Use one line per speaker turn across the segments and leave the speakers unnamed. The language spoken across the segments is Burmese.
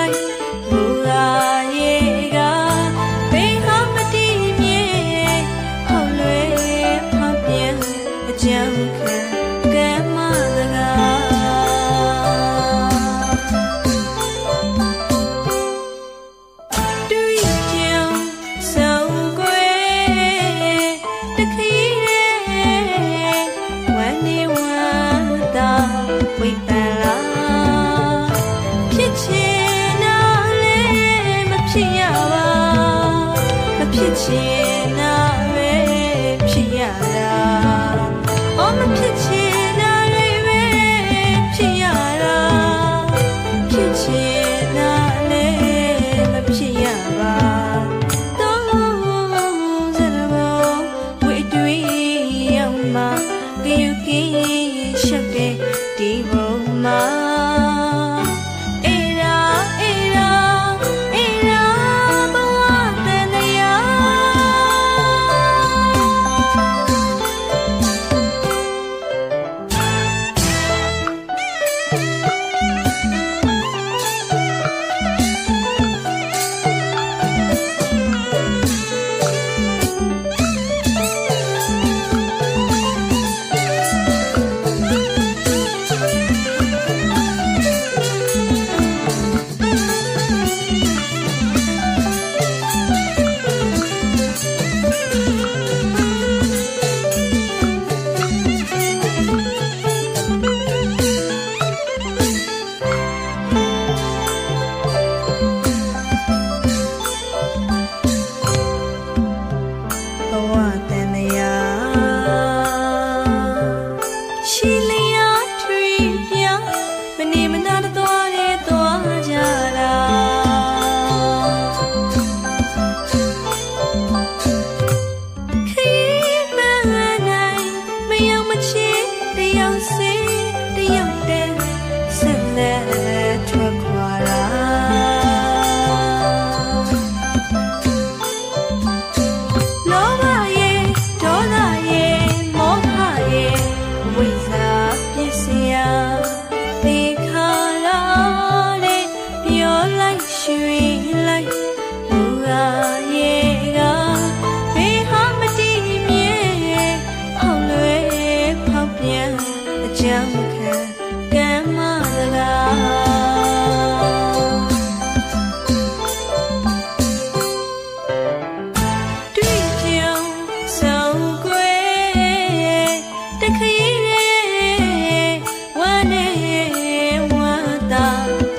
လိုက်ဘူရာရေကဘေးဟာမတည်မြဲဟောက်လွဲဖောက်ပြန်အကြောင်းခံကဲမစကားဝိပန်လာဖြစ်ချင်တာလည်းမဖြစ်ရပါမဖြစ်ချင်တာပဲဖြစ်ရတာအော်မဖြစ်ချင်တာလည်းပဲဖြစ်ရတာဖြစ်ချင်တာလည်းမဖြစ်ရပါတော့စရဘောဝိတွေးရောက်မှကယူကင်းရှက်တဲ့ဒီဘုံမှာအေရာအေရာအေရာဘဝတန်တရား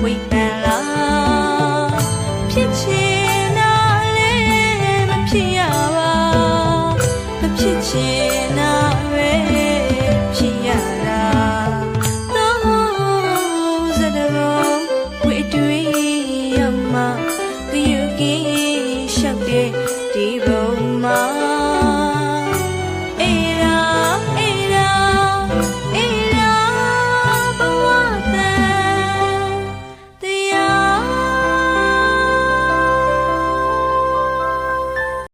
ဝိပန်လာဖြစ်ချင်တာလည်းမဖြစ်ရပါမဖြစ်ချင်တာပဲဖြစ်ရတာတော့စတဲ့ဘောဝိတွေးရောက်မှကယူကင်းရှောက်တဲ့ဒီဘုံမှာ